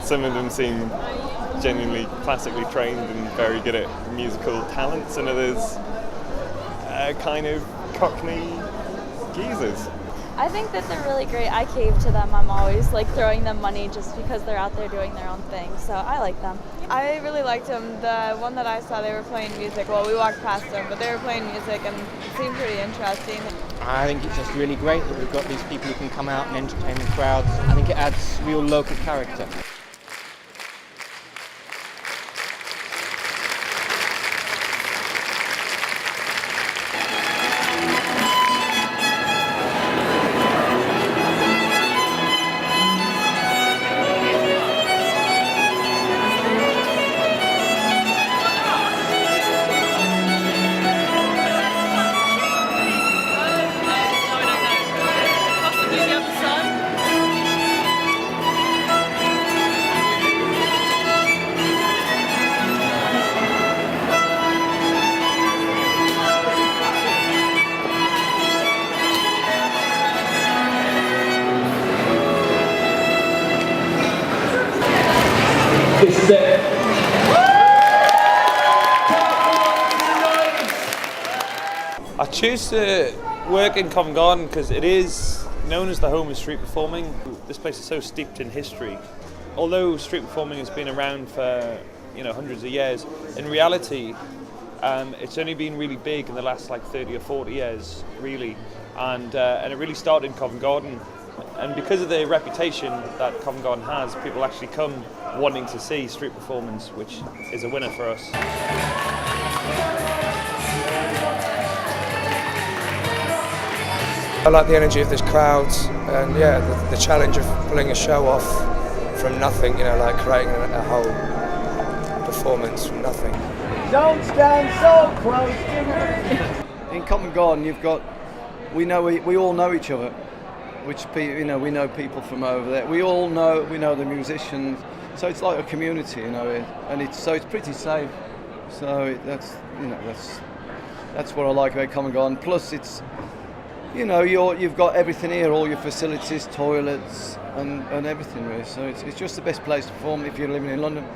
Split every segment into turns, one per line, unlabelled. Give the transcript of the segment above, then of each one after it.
Some of them seem genuinely classically trained and very good at musical talents, and others kind of cockney geezers.
I think that they're really great. I cave to them. I'm always like throwing them money just because they're out there doing their own thing. So I like them.
I really liked them. The one that I saw, they were playing music. Well, we walked past them, but they were playing music and it seemed pretty interesting.
I think it's just really great that we've got these people who can come out and entertain the crowds. I think it adds real local character.
I choose to work in Covent Garden because it is known as the home of street performing. This place is so steeped in history. Although street performing has been around for hundreds of years, in reality it's only been really big in the last 30 or 40 years, really, and it really started in Covent Garden. And because of the reputation that Covent Garden has, people actually come wanting to see street performance, which is a winner for us.
I like the energy of this crowd, and the challenge of pulling a show off from nothing, like creating a whole performance from nothing.
Don't stand so close to me. In Covent Garden, we all know each other, we know people from over there. We know the musicians, so it's like a community, and it's pretty safe. So that's what I like about Covent Garden. Plus, it's you've got everything here, all your facilities, toilets, and everything really. So it's just the best place to perform if you're living in London.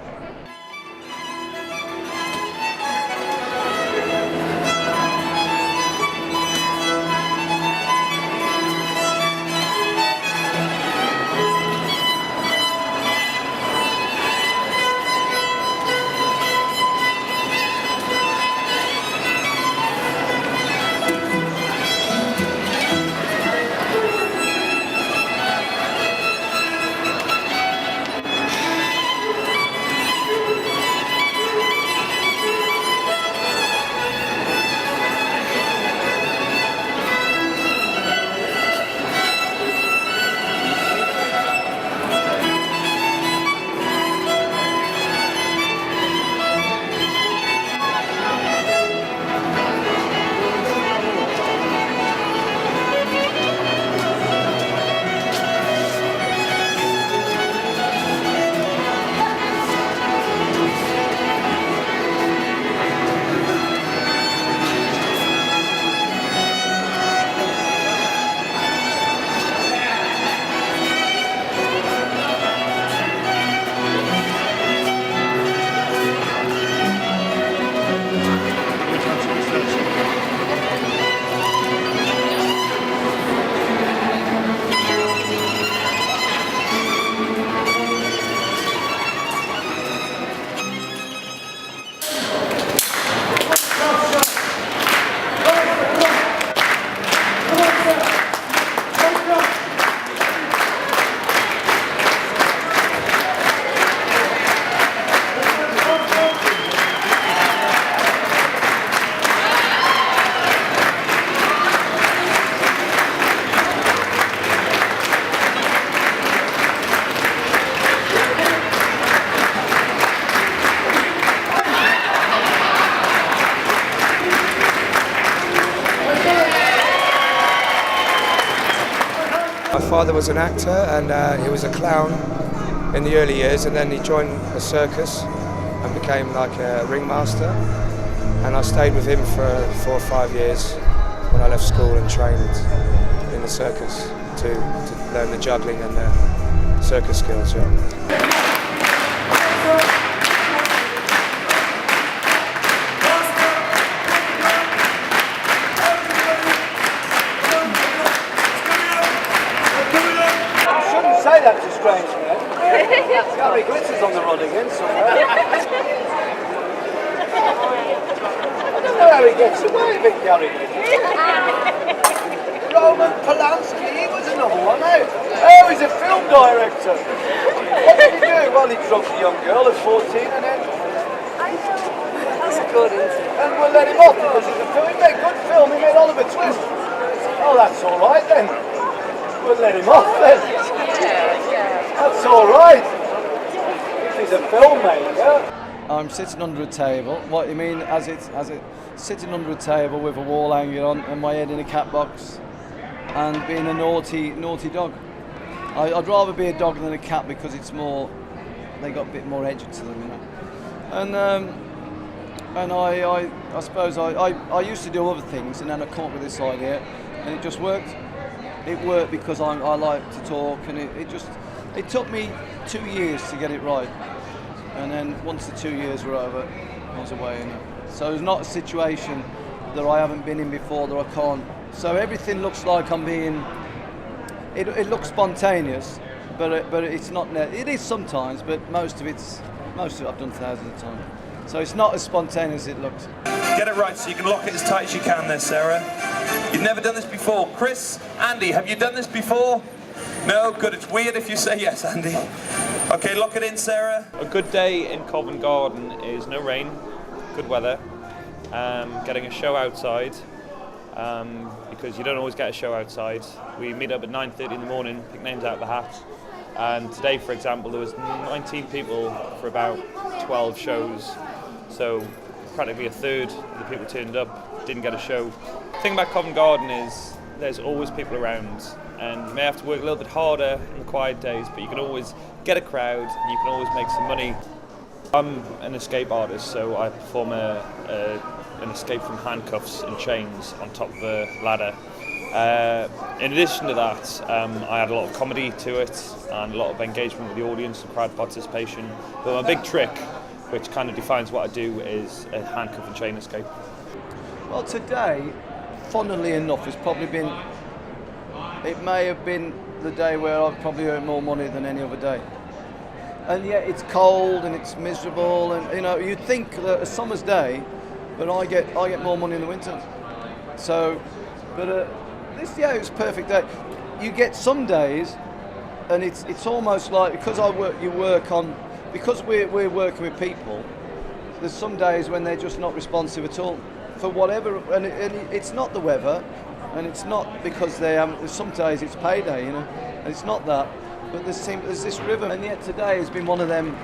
My father was an actor, and he was a clown in the early years, and then he joined a circus and became like a ringmaster, and I stayed with him for 4 or 5 years when I left school and trained in the circus to learn the juggling and the circus skills. Yeah.
strange man. Gary Glitzer's on the run again somewhere. I don't know how he gets away with it, Gary Glitzer. Roman Polanski, he was another one. Oh, he's a film director. What did he do? Well, he drugged a young girl at 14 and then... That's good, isn't it? And we'll let him off because he's a film. He made good film, he made Oliver Twist. Oh, that's all right then. We'll let him off then. That's all right. If he's a filmmaker. I'm sitting under a table. What you mean? As it sitting under a table with a wall hanging on and my head in a cat box, and being a naughty dog. I'd rather be a dog than a cat because it's more. They got a bit more edge to them, you know. And I suppose I used to do other things, and then I come up with this idea, and it just worked. It worked because I like to talk, and it took me 2 years to get it right. And then once the 2 years were over, I was away. So it's not a situation that I haven't been in before that I can't. So everything looks like I'm being. It looks spontaneous, but it's not. It is sometimes, but most of it I've done thousands of times. So it's not as spontaneous as it looks.
Get it right so you can lock it as tight as you can there, Sarah. You've never done this before. Chris, Andy, have you done this before? No? Good. It's weird if you say yes, Andy. Okay, lock it in, Sarah.
A good day in Covent Garden is no rain, good weather, getting a show outside, because you don't always get a show outside. We meet up at 9:30 in the morning, pick names out of the hat, and today, for example, there was 19 people for about 12 shows, so practically a third of the people turned up, didn't get a show. The thing about Covent Garden is there's always people around, and you may have to work a little bit harder in the quiet days, but you can always get a crowd and you can always make some money. I'm an escape artist, so I perform an escape from handcuffs and chains on top of a ladder. In addition to that, I add a lot of comedy to it and a lot of engagement with the audience and crowd participation. But my big trick, which kind of defines what I do, is a handcuff and chain escape.
Well, today, funnily enough, it's probably been. It may have been the day where I've probably earned more money than any other day. And yet it's cold and it's miserable, and you know, you'd think that a summer's day, but I get more money in the winter. So, but this year it's a perfect day. You get some days, and it's almost like because because we're working with people. There's some days when they're just not responsive at all, for whatever, and it's not the weather. And it's not because some days it's payday, you know, and it's not that, but there's this rhythm, and yet today has been one of them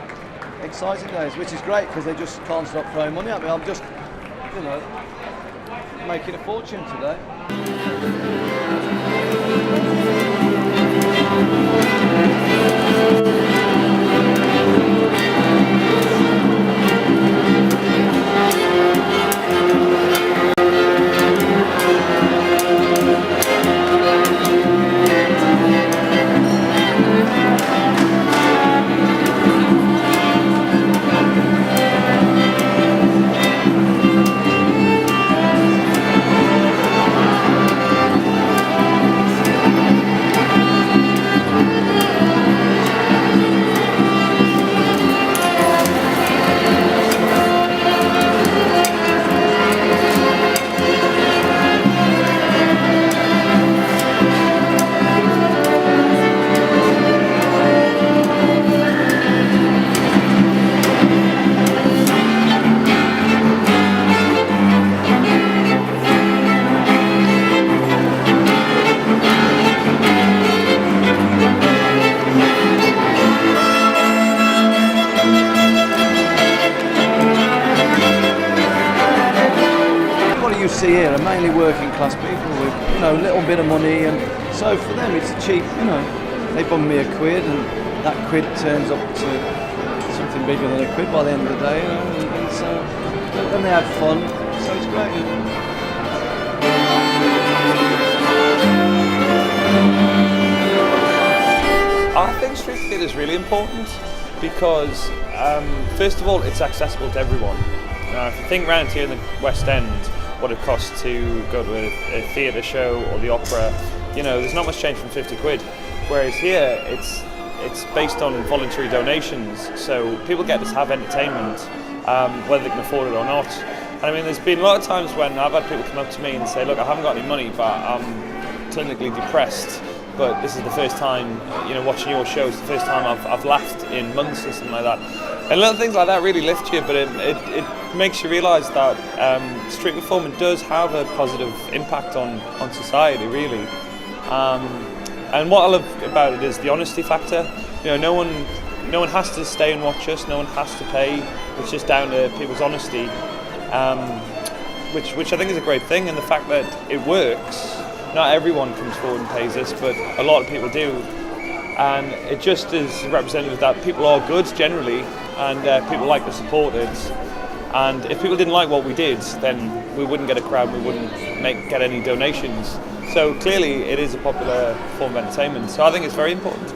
exciting days, which is great because they just can't stop throwing money at me. I'm just, you know, making a fortune today. See here are mainly working class people with, you know, a little bit of money, and so for them it's cheap, you know. They bum me a quid and that quid turns up to something bigger than a quid by the end of the day, you know, and so and they have fun, so it's great. You know.
I think street theatre is really important because first of all it's accessible to everyone. If you think around here in the West End, what it costs to go to a theatre show or the opera, you know, there's not much change from 50 quid. Whereas here, it's it's based on voluntary donations, so people get to have entertainment, whether they can afford it or not. And I mean, there's been a lot of times when I've had people come up to me and say, look, I haven't got any money, but I'm clinically depressed, but this is the first time, watching your show is the first time I've laughed in months or something like that. And little things like that really lift you, but it makes you realise that street performing does have a positive impact on society, really. And what I love about it is the honesty factor. No one has to stay and watch us. No one has to pay. It's just down to people's honesty, which I think is a great thing. And the fact that it works. Not everyone comes forward and pays us, but a lot of people do. And it just is representative that people are good generally, and people like the supported. And if people didn't like what we did, then we wouldn't get a crowd. We wouldn't get any donations. So clearly, it is a popular form of entertainment. So I think it's very important.